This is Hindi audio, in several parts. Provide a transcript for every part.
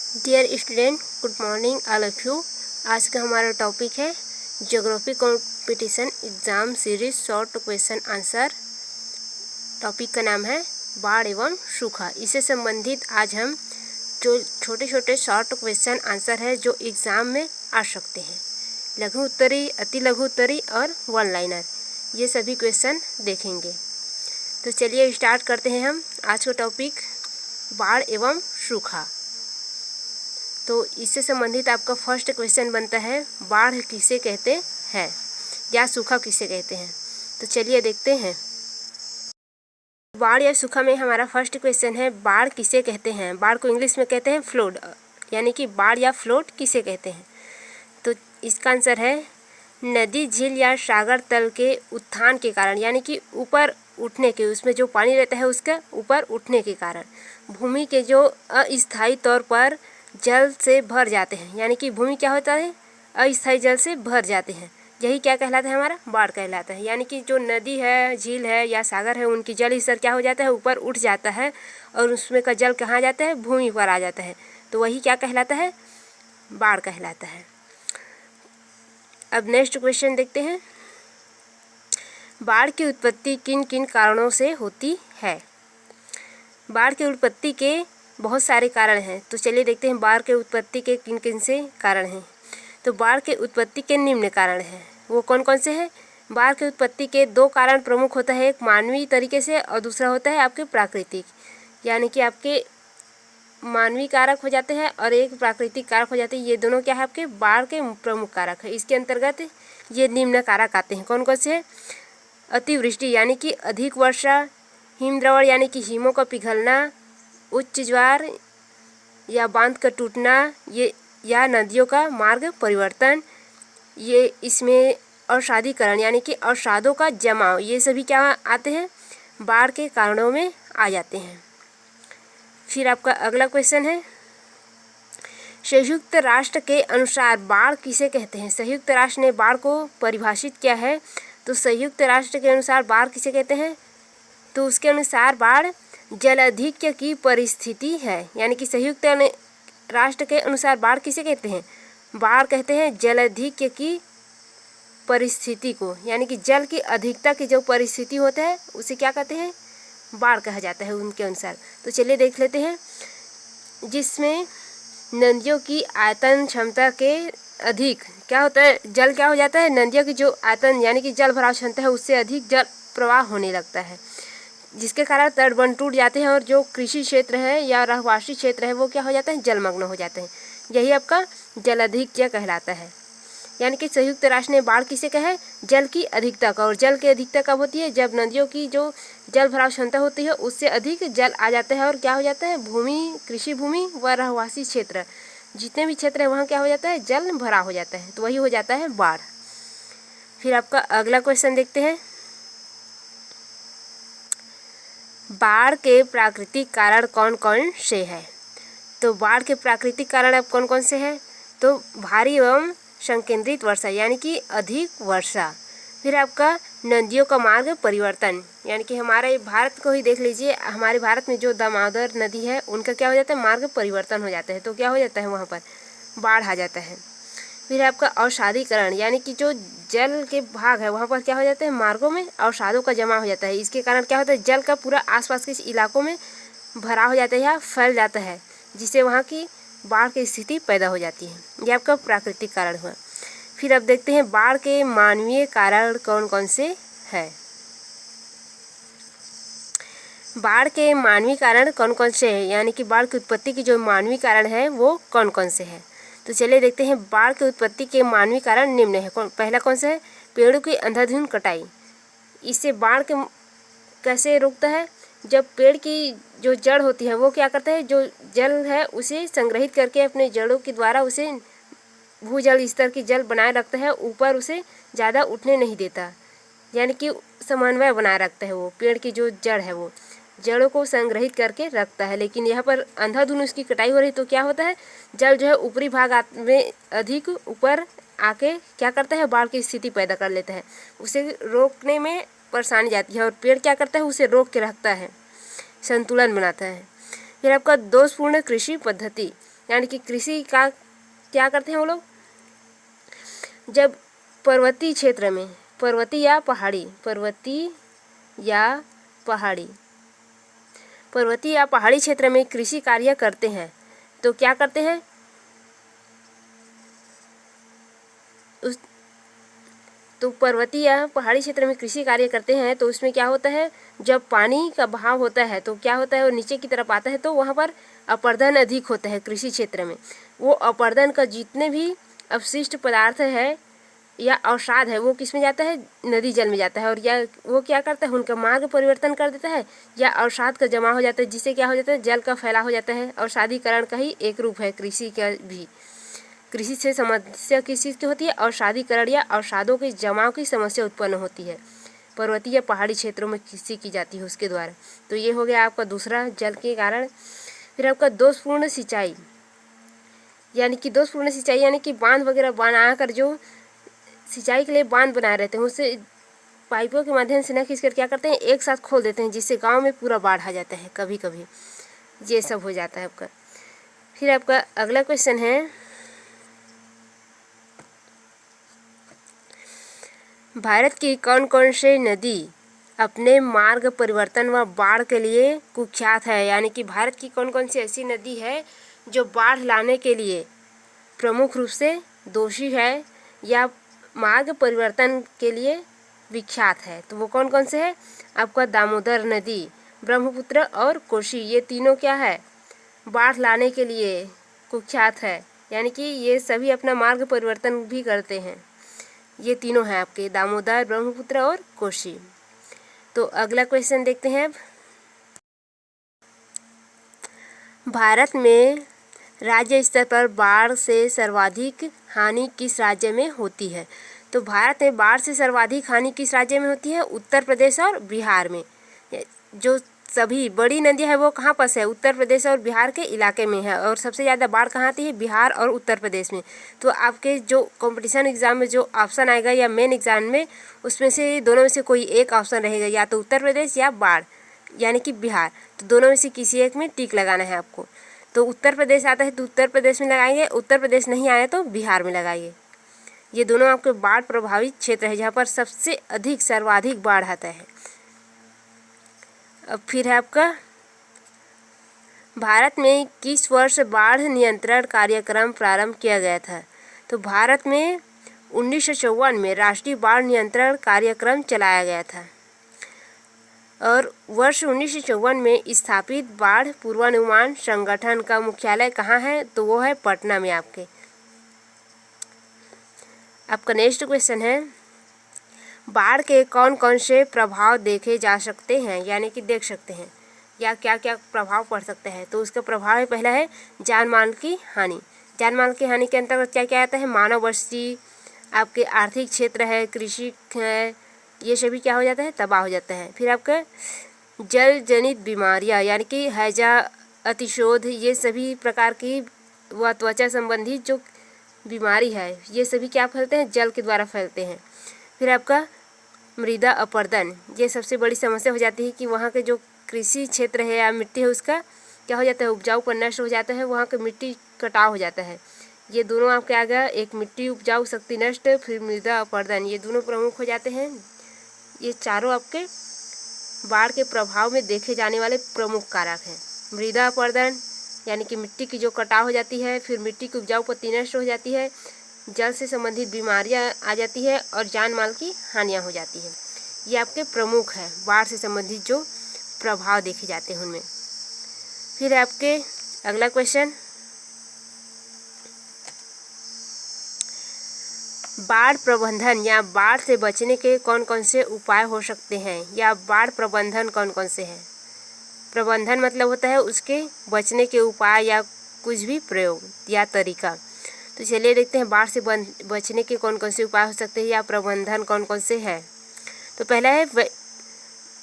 Dear student, good morning all of you. आज का हमारा टॉपिक है geography competition exam series short question answer. Topic का नाम है बाढ़ एवं सूखा। इससे संबंधित आज हम जो छोटे छोटे शॉर्ट क्वेश्चन आंसर है जो एग्ज़ाम में आ सकते हैं, लघु उत्तरी, अति लघु उत्तरी और वन लाइनर, ये सभी क्वेश्चन देखेंगे। तो चलिए स्टार्ट करते हैं हम आज का टॉपिक बाढ़ एवं सूखा। तो इससे संबंधित आपका फर्स्ट क्वेश्चन बनता है बाढ़ किसे कहते हैं या सूखा किसे कहते हैं। तो चलिए देखते हैं। बाढ़ या सूखा में हमारा फर्स्ट क्वेश्चन है बाढ़ किसे कहते हैं। बाढ़ को इंग्लिश में कहते हैं फ्लोड, यानी कि बाढ़ या फ्लोड किसे कहते हैं। तो इसका आंसर है नदी, झील या सागर तल के उत्थान के कारण, यानी कि ऊपर उठने के, उसमें जो पानी रहता है उसका ऊपर उठने के कारण भूमि के जो अस्थायी तौर पर जल से भर जाते हैं, यानी कि भूमि क्या होता है, अस्थायी जल से भर जाते हैं, यही क्या कहलाता है, हमारा बाढ़ कहलाता है। यानी कि जो नदी है, झील है या सागर है, उनकी जल स्तर क्या हो जाता है, ऊपर उठ जाता है और उसमें का जल कहाँ जाता है, भूमि पर आ जाता है। तो वही क्या कहलाता है, बाढ़ कहलाता है। अब नेक्स्ट क्वेश्चन देखते हैं। बाढ़ की उत्पत्ति किन किन कारणों से होती है। बाढ़ की उत्पत्ति के बहुत सारे कारण हैं। तो चलिए देखते हैं बाढ़ के उत्पत्ति के किन किन से कारण हैं। तो बाढ़ के उत्पत्ति के निम्न कारण हैं, वो कौन कौन से हैं। बाढ़ की उत्पत्ति के दो कारण प्रमुख होता है, एक मानवीय तरीके से और दूसरा होता है आपके प्राकृतिक, यानी कि आपके मानवीय कारक हो जाते हैं और एक प्राकृतिक कारक हो जाते हैं। ये दोनों क्या है, आपके बाढ़ के प्रमुख कारक है। इसके अंतर्गत ये निम्न कारक आते हैं, कौन कौन से हैं। अतिवृष्टि यानी कि अधिक वर्षा, हिमद्रवण यानी कि हिमों का पिघलना, उच्च ज्वार या बांध का टूटना, ये या नदियों का मार्ग परिवर्तन, ये इसमें अवसादीकरण यानी कि अवसादों का जमाव, ये सभी क्या आते हैं, बाढ़ के कारणों में आ जाते हैं। फिर आपका अगला क्वेश्चन है संयुक्त राष्ट्र के अनुसार बाढ़ किसे कहते हैं। संयुक्त राष्ट्र ने बाढ़ को परिभाषित किया है। तो संयुक्त राष्ट्र के अनुसार बाढ़ किसे कहते हैं, तो उसके अनुसार बाढ़ जलाधिक्य की परिस्थिति है, यानी कि संयुक्त राष्ट्र के अनुसार बाढ़ किसे कहते हैं, बाढ़ कहते हैं जलाधिक्य की परिस्थिति को, यानी कि जल की अधिकता की जो परिस्थिति होता है उसे क्या कहते हैं, बाढ़ कहा जाता है उनके अनुसार। तो चलिए देख लेते हैं। जिसमें नदियों की आयतन क्षमता के अधिक क्या होता है, जल क्या हो जाता है, नदियों की जो आयतन यानी कि जल भराव क्षमता है उससे अधिक जल प्रवाह होने लगता है, जिसके कारण तटबंध टूट जाते हैं और जो कृषि क्षेत्र है या रहवासी क्षेत्र है वो क्या हो जाता है, जलमग्न हो जाते हैं। यही आपका जलाधिक्य कहलाता है। यानी कि संयुक्त राष्ट्र ने बाढ़ किसे कहा है, जल की अधिकता का। और जल की अधिकता कब होती है, जब नदियों की जो जल भराव क्षमता होती है उससे अधिक जल आ जाता है और क्या हो जाता है, भूमि, कृषि भूमि व रहवासी क्षेत्र, जितने भी क्षेत्र है वहाँ क्या हो जाता है, जल भरा हो जाता है। तो वही हो जाता है बाढ़। फिर आपका अगला क्वेश्चन देखते हैं। बाढ़ के प्राकृतिक कारण कौन कौन से हैं। तो बाढ़ के प्राकृतिक कारण अब कौन कौन से हैं, तो भारी एवं संकेंद्रित वर्षा यानी कि अधिक वर्षा। फिर आपका नदियों का मार्ग परिवर्तन, यानी कि हमारे भारत को ही देख लीजिए, हमारे भारत में जो दामोदर नदी है उनका क्या हो जाता है, मार्ग परिवर्तन हो जाता है। तो क्या हो जाता है, वहाँ पर बाढ़ आ जाता है। फिर आपका अवसादीकरण, यानी कि जो जल के भाग है वहाँ पर क्या हो जाता है, मार्गों में अवसादों का जमा हो जाता है। इसके कारण क्या होता है, जल का पूरा आसपास के इलाकों में भरा हो जाता है या फैल जाता है, जिससे वहाँ की बाढ़ की स्थिति पैदा हो जाती है। यह आपका प्राकृतिक कारण हुआ। फिर अब देखते हैं बाढ़ के मानवीय कारण कौन कौन से हैं। बाढ़ के मानवीय कारण कौन कौन से हैं, यानी कि बाढ़ की उत्पत्ति की जो मानवीय कारण है वो कौन कौन से हैं। तो चलिए देखते हैं। बाढ़ की उत्पत्ति के मानवीय कारण निम्न है। पहला कौन सा है, पेड़ों की अंधाधुंध कटाई। इससे बाढ़ के कैसे रोकता है, जब पेड़ की जो जड़ होती है वो क्या करता है, जो जल है उसे संग्रहित करके अपने जड़ों के द्वारा उसे भूजल स्तर की जल बनाए रखता है, ऊपर उसे ज़्यादा उठने नहीं देता, यानी कि समन्वय बनाए रखता है। वो पेड़ की जो जड़ है वो जड़ों को संग्रहित करके रखता है। लेकिन यहाँ पर अंधाधुंध उसकी कटाई हो रही तो क्या होता है, जल जो है ऊपरी भाग में अधिक ऊपर आके क्या करता है, बाढ़ की स्थिति पैदा कर लेता है, उसे रोकने में परेशानी जाती है। और पेड़ क्या करता है, उसे रोक के रखता है, संतुलन बनाता है। फिर आपका दोषपूर्ण कृषि पद्धति, यानी कि कृषि का क्या करते हैं वो लोग, जब पर्वतीय क्षेत्र में, पर्वतीय या पहाड़ी क्षेत्र में कृषि कार्य करते हैं तो क्या करते हैं, तो पर्वतीय या पहाड़ी क्षेत्र में कृषि कार्य करते हैं तो उसमें क्या होता है, जब पानी का बहाव होता है तो क्या होता है, वो नीचे की तरफ आता है तो वहाँ पर अपरदन अधिक होता है कृषि क्षेत्र में। वो अपरदन का जितने भी अवशिष्ट पदार्थ है या अवसाद है वो किस में जाता है, नदी जल में जाता है, और या वो क्या करता है, उनका मार्ग परिवर्तन कर देता है या अवसाद का जमा हो जाता है, जिससे क्या हो जाता है, जल का फैलाव हो जाता है। अवसादीकरण का ही एक रूप है कृषि का भी। कृषि से समस्या किस चीज़ की होती है, अवसादीकरण या अवसादों के जमाव की समस्या उत्पन्न होती है। पर्वतीय या पहाड़ी क्षेत्रों में कृषि की जाती है उसके द्वारा। तो ये हो गया आपका दूसरा, जल के कारण। फिर आपका दोषपूर्ण सिंचाई, यानी कि दोषपूर्ण सिंचाई यानी कि बांध वगैरह बनाकर जो सिंचाई के लिए बांध बनाए रहते हैं उससे पाइपों के माध्यम से न खींचकर क्या करते हैं, एक साथ खोल देते हैं, जिससे गांव में पूरा बाढ़ आ जाता है कभी कभी, ये सब हो जाता है आपका। फिर आपका अगला क्वेश्चन है, भारत की कौन कौन सी नदी अपने मार्ग परिवर्तन व बाढ़ के लिए कुख्यात है, यानी कि भारत की कौन कौन सी ऐसी नदी है जो बाढ़ लाने के लिए प्रमुख रूप से दोषी है या मार्ग परिवर्तन के लिए विख्यात है। तो वो कौन कौन से है, आपका दामोदर नदी, ब्रह्मपुत्र और कोसी, ये तीनों क्या है, बाढ़ लाने के लिए कुख्यात है, यानी कि ये सभी अपना मार्ग परिवर्तन भी करते हैं। ये तीनों हैं आपके, दामोदर, ब्रह्मपुत्र और कोसी। तो अगला क्वेश्चन देखते हैं अब, भारत में राज्य स्तर पर बाढ़ से सर्वाधिक हानि किस राज्य में होती है। तो भारत में बाढ़ से सर्वाधिक हानि किस राज्य में होती है, उत्तर प्रदेश और बिहार में। जो सभी बड़ी नदियाँ है वो कहाँ पर है, उत्तर प्रदेश और बिहार के इलाके में है, और सबसे ज़्यादा बाढ़ कहाँ आती है, बिहार और उत्तर प्रदेश में। तो आपके जो कंपटीशन एग्जाम में जो ऑप्शन आएगा या मेन एग्जाम में, उसमें से दोनों में से कोई एक ऑप्शन रहेगा, या तो उत्तर प्रदेश या बाढ़ यानी कि बिहार। तो दोनों में से किसी एक में टिक लगाना है आपको। तो उत्तर प्रदेश आता है तो उत्तर प्रदेश में लगाएंगे, उत्तर प्रदेश नहीं आया तो बिहार में लगाइए। ये दोनों आपके बाढ़ प्रभावित क्षेत्र है जहाँ पर सबसे अधिक सर्वाधिक बाढ़ आता है। अब फिर है आपका, भारत में किस वर्ष बाढ़ नियंत्रण कार्यक्रम प्रारंभ किया गया था। तो भारत में 1954 में राष्ट्रीय बाढ़ नियंत्रण कार्यक्रम चलाया गया था, और वर्ष 1954 में स्थापित बाढ़ पूर्वानुमान संगठन का मुख्यालय कहाँ है, तो वो है पटना में आपके। आपका नेक्स्ट क्वेश्चन है, बाढ़ के कौन कौन से प्रभाव देखे जा सकते हैं, यानी कि देख सकते हैं, या क्या क्या प्रभाव पड़ सकते हैं। तो उसका प्रभाव है, पहला है जान माल की हानि। जान माल की हानि के अंतर्गत क्या क्या आता है, मानव बस्ती, आपके आर्थिक क्षेत्र है, कृषि है, ये सभी क्या हो जाता है, तबाह हो जाता है। फिर आपका जल जनित बीमारियां, यानी कि हैजा, अतिशोध, ये सभी प्रकार की व त्वचा संबंधी जो बीमारी है ये सभी क्या फैलते हैं, जल के द्वारा फैलते हैं। फिर आपका मृदा अपरदन, ये सबसे बड़ी समस्या हो जाती है कि वहाँ के जो कृषि क्षेत्र है या मिट्टी है उसका क्या हो जाता है, उपजाऊपन नष्ट हो जाता है, वहाँ की मिट्टी कटाव हो जाता है। ये दोनों आपके आ गया, एक मिट्टी उपजाऊ शक्ति नष्ट, फिर मृदा अपरदन, ये दोनों प्रमुख हो जाते हैं। ये चारों आपके बाढ़ के प्रभाव में देखे जाने वाले प्रमुख कारक हैं। मृदा अपरदन यानी कि मिट्टी की जो कटाव हो जाती है, फिर मिट्टी की उपजाऊ शक्ति नष्ट हो जाती है, जल से संबंधित बीमारियां आ जाती है, और जान माल की हानियां हो जाती है। ये आपके प्रमुख है बाढ़ से संबंधित जो प्रभाव देखे जाते हैं उनमें। फिर आपके अगला क्वेश्चन, बाढ़ प्रबंधन या बाढ़ से बचने के कौन कौन से उपाय हो सकते हैं, या बाढ़ प्रबंधन कौन कौन से हैं। प्रबंधन मतलब होता है उसके बचने के उपाय या कुछ भी प्रयोग या तरीका। तो चलिए देखते हैं बाढ़ से बचने के कौन कौन से उपाय हो सकते हैं या प्रबंधन कौन कौन से हैं। तो पहला है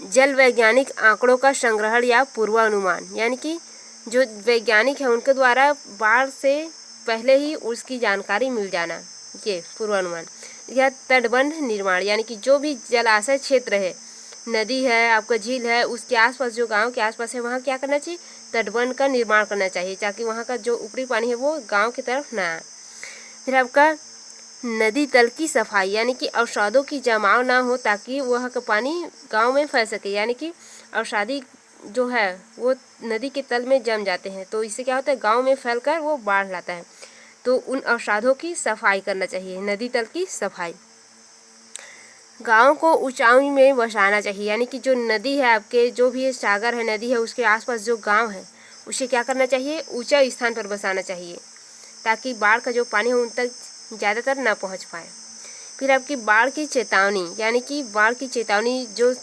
जल वैज्ञानिक आंकड़ों का संग्रहण या पूर्वानुमान, यानी कि जो वैज्ञानिक है उनके द्वारा बाढ़ से पहले ही उसकी जानकारी मिल जाना, ये पूर्वानुमान। या तटबंध निर्माण, यानी कि जो भी जलाशय क्षेत्र है, नदी है, आपका झील है, उसके आसपास जो गांव के आसपास है वहाँ क्या करना चाहिए, तटबंध का निर्माण करना चाहिए ताकि वहाँ का जो ऊपरी पानी है वो गांव की तरफ ना आए। फिर आपका नदी तल की सफाई, यानी कि अवसादों की जमाव ना हो ताकि वह का पानी गांव में फैल सके, यानी कि अवसादी जो है वो नदी के तल में जम जाते हैं, तो इससे क्या होता है गांव में फैलकर वो बाढ़ लाता है। तो उन अवसादों की सफाई करना चाहिए, नदी तल की सफाई। गांव को ऊंचाई में बसाना चाहिए, यानी कि जो नदी है आपके, जो भी सागर है, नदी है, उसके आसपास जो गांव है उसे क्या करना चाहिए, ऊंचा स्थान पर बसाना चाहिए ताकि बाढ़ का जो पानी है उन तक ज़्यादातर ना पहुंच पाए। फिर आपकी बाढ़ की चेतावनी, यानी कि बाढ़ की चेतावनी जो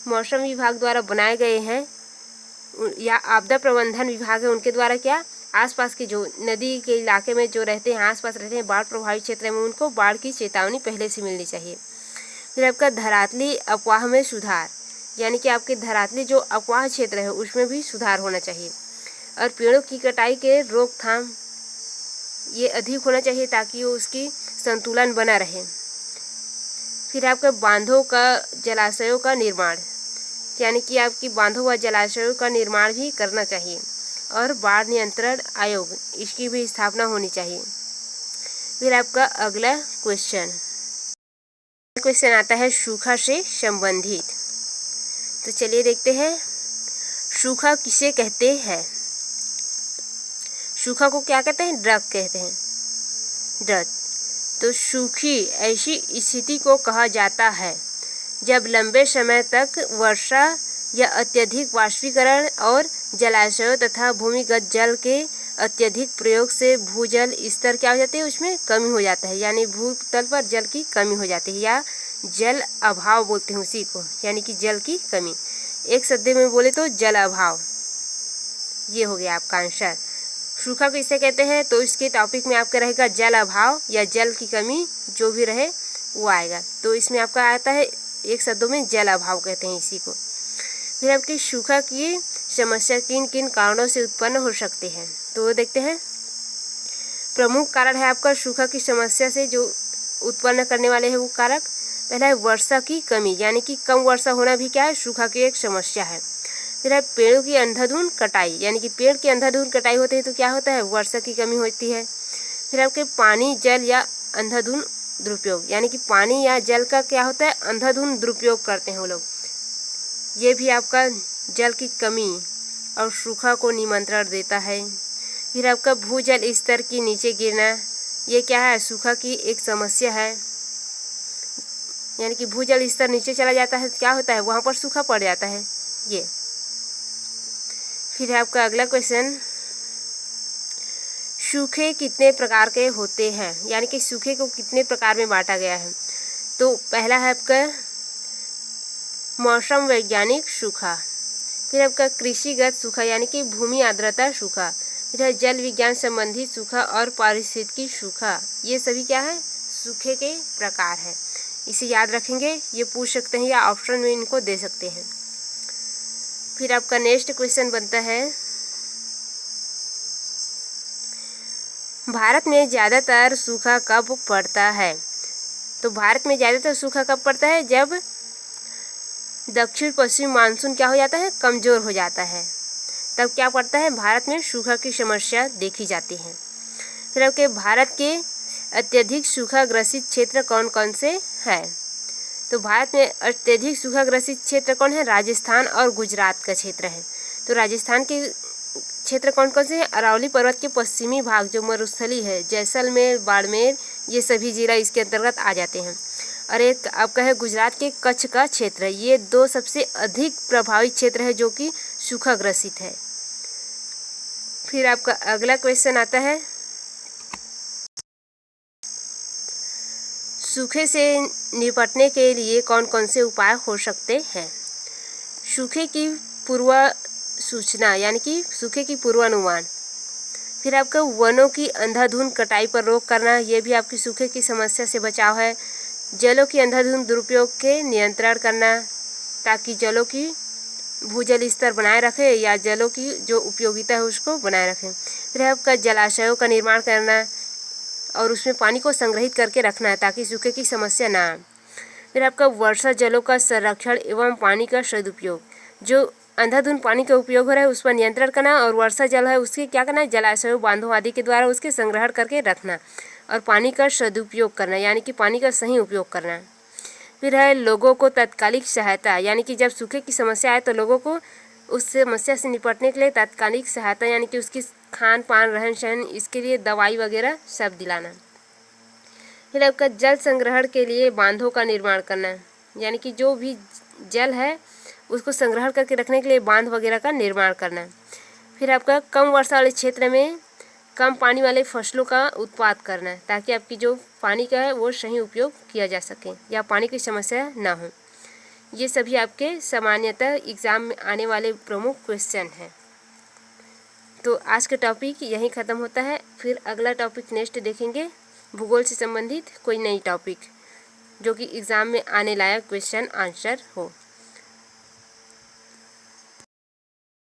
मौसम विभाग द्वारा बनाए गए हैं या आपदा प्रबंधन विभाग है उनके द्वारा क्या आसपास के जो नदी के इलाके में जो रहते हैं, आसपास रहते हैं बाढ़ प्रभावित क्षेत्र में, उनको बाढ़ की चेतावनी पहले से मिलनी चाहिए। फिर आपका धरातली अफवाह में सुधार, यानी कि आपके धरातली जो अफवाह क्षेत्र है उसमें भी सुधार होना चाहिए। और पेड़ों की कटाई के रोकथाम ये अधिक होना चाहिए ताकि वो उसकी संतुलन बना रहे। फिर आपका बांधों का जलाशयों का निर्माण, यानी कि आपकी बांधों व जलाशयों का निर्माण भी करना चाहिए। और बाढ़ नियंत्रण आयोग, इसकी भी स्थापना होनी चाहिए। फिर आपका अगला क्वेश्चन आता है सूखा से संबंधित। तो चलिए देखते हैं, सूखा किसे कहते हैं। सूखा को क्या कहते हैं, ड्रग कहते हैं, ड्रग। तो सूखी ऐसी स्थिति को कहा जाता है जब लंबे समय तक वर्षा या अत्यधिक वाष्पीकरण और जलाशयों तथा भूमिगत जल के अत्यधिक प्रयोग से भूजल स्तर क्या हो जाते हैं, उसमें कमी हो जाता है, यानी भूतल पर जल की कमी हो जाती है, या जल अभाव बोलते हैं उसी को, यानी कि जल की कमी। एक शब्द में बोले तो जल अभाव, ये हो गया आपका आंसर। सूखा किसे कहते हैं, तो इसके टॉपिक में आपका रहेगा जल अभाव या जल की कमी, जो भी रहे वो आएगा। तो इसमें आपका आता है एक शब्दों में जल अभाव कहते हैं इसी को। फिर आपकी सूखा की समस्या किन किन कारणों से उत्पन्न हो सकते हैं, तो वो देखते हैं। प्रमुख कारण है आपका सूखा की समस्या से जो उत्पन्न करने वाले हैं वो कारक। पहला है वर्षा की कमी, यानी कि कम वर्षा होना भी क्या है, सूखा की एक समस्या है। फिर है पेड़ों की अंधाधुंध कटाई, यानी कि पेड़ की अंधाधुंध कटाई होती है तो क्या होता है, वर्षा की कमी होती है। फिर आपके पानी जल या अंधाधुंध दुरुपयोग, यानी कि पानी या जल का क्या होता है, अंधाधुंध दुरुपयोग करते हैं वो लोग, ये भी आपका जल की कमी और सूखा को निमंत्रण देता है। फिर आपका भूजल स्तर की नीचे गिरना, ये क्या है, सूखा की एक समस्या है, यानी कि भूजल स्तर नीचे चला जाता है, क्या होता है, वहाँ पर सूखा पड़ जाता है ये। फिर है आपका अगला क्वेश्चन, सूखे कितने प्रकार के होते हैं, यानी कि सूखे को कितने प्रकार में बांटा गया है। तो पहला है आपका मौसम वैज्ञानिक सूखा, फिर आपका कृषिगत सूखा यानी कि भूमि आर्द्रता सूखा, फिर है जल विज्ञान संबंधी सूखा और पारिस्थितिकी सूखा। ये सभी क्या है, सूखे के प्रकार है, इसे याद रखेंगे, ये पूछ सकते हैं या ऑप्शन में इनको दे सकते हैं। फिर आपका नेक्स्ट क्वेश्चन बनता है, भारत में ज़्यादातर सूखा कब पड़ता है। तो भारत में ज़्यादातर सूखा कब पड़ता है, जब दक्षिण पश्चिम मानसून क्या हो जाता है, कमज़ोर हो जाता है, तब क्या पड़ता है, भारत में सूखा की समस्या देखी जाती है। फिर आपके भारत के अत्यधिक सूखा ग्रसित क्षेत्र कौन कौन से हैं। तो भारत में अत्यधिक सूखा ग्रसित क्षेत्र कौन है, राजस्थान और गुजरात का क्षेत्र है। तो राजस्थान के क्षेत्र कौन कौन से हैं, अरावली पर्वत के पश्चिमी भाग जो मरुस्थली है, जैसलमेर, बाड़मेर, ये सभी जिला इसके अंतर्गत आ जाते हैं। और एक आपका है गुजरात के कच्छ का क्षेत्र, ये दो सबसे अधिक प्रभावित क्षेत्र है जो कि सूखा ग्रसित है। फिर आपका अगला क्वेश्चन आता है, सूखे से निपटने के लिए कौन कौन से उपाय हो सकते हैं। सूखे की पूर्व सूचना यानी कि सूखे की पूर्वानुमान। फिर आपका वनों की अंधाधुंध कटाई पर रोक करना, ये भी आपकी सूखे की समस्या से बचाव है। जलों की अंधाधुंध दुरुपयोग के नियंत्रण करना ताकि जलों की भूजल स्तर बनाए रखे या जलों की जो उपयोगिता है उसको बनाए रखें। फिर आपका जलाशयों का निर्माण करना और उसमें पानी को संग्रहित करके रखना है ताकि सूखे की समस्या ना आए। फिर आपका वर्षा जलों का संरक्षण एवं पानी का सदुपयोग, जो अंधाधुंध पानी का उपयोग हो रहा है उस पर नियंत्रण करना, और वर्षा जल है उसके क्या करना है, जलाशयों बांधों आदि के द्वारा उसके संग्रहण करके रखना, और पानी का सदुपयोग करना यानी कि पानी का सही उपयोग करना। फिर है लोगों को तत्कालिक सहायता, यानी कि जब सूखे की समस्या आए तो लोगों को उस समस्या से निपटने के लिए तात्कालिक सहायता यानी कि उसकी खान पान रहन सहन इसके लिए दवाई वगैरह सब दिलाना। फिर आपका जल संग्रहण के लिए बांधों का निर्माण करना, यानी कि जो भी जल है उसको संग्रहण करके रखने के लिए बांध वगैरह का निर्माण करना। फिर आपका कम वर्षा वाले क्षेत्र में कम पानी वाले फसलों का उत्पाद करना, ताकि आपकी जो पानी का है वो सही उपयोग किया जा सके या पानी की समस्या ना हो। ये सभी आपके सामान्यतः एग्ज़ाम में आने वाले प्रमुख क्वेश्चन हैं। तो आज का टॉपिक यहीं ख़त्म होता है। फिर अगला टॉपिक नेक्स्ट देखेंगे, भूगोल से संबंधित कोई नई टॉपिक जो कि एग्ज़ाम में आने लायक क्वेश्चन आंसर हो।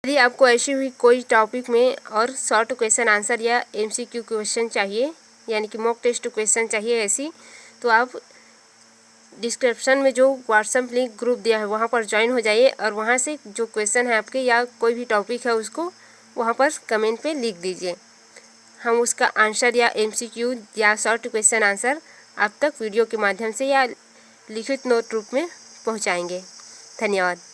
यदि आपको ऐसी हुई कोई टॉपिक में और शॉर्ट क्वेश्चन आंसर या MCQ क्वेश्चन चाहिए यानी कि मॉक टेस्ट क्वेश्चन चाहिए ऐसी, तो आप डिस्क्रिप्शन में जो व्हाट्सएप लिंक ग्रुप दिया है वहाँ पर ज्वाइन हो जाइए, और वहाँ से जो क्वेश्चन है आपके या कोई भी टॉपिक है उसको वहाँ पर कमेंट पे लिख दीजिए। हम उसका आंसर या MCQ या शॉर्ट क्वेश्चन आंसर आप तक वीडियो के माध्यम से या लिखित नोट रूप में पहुँचाएँगे। धन्यवाद।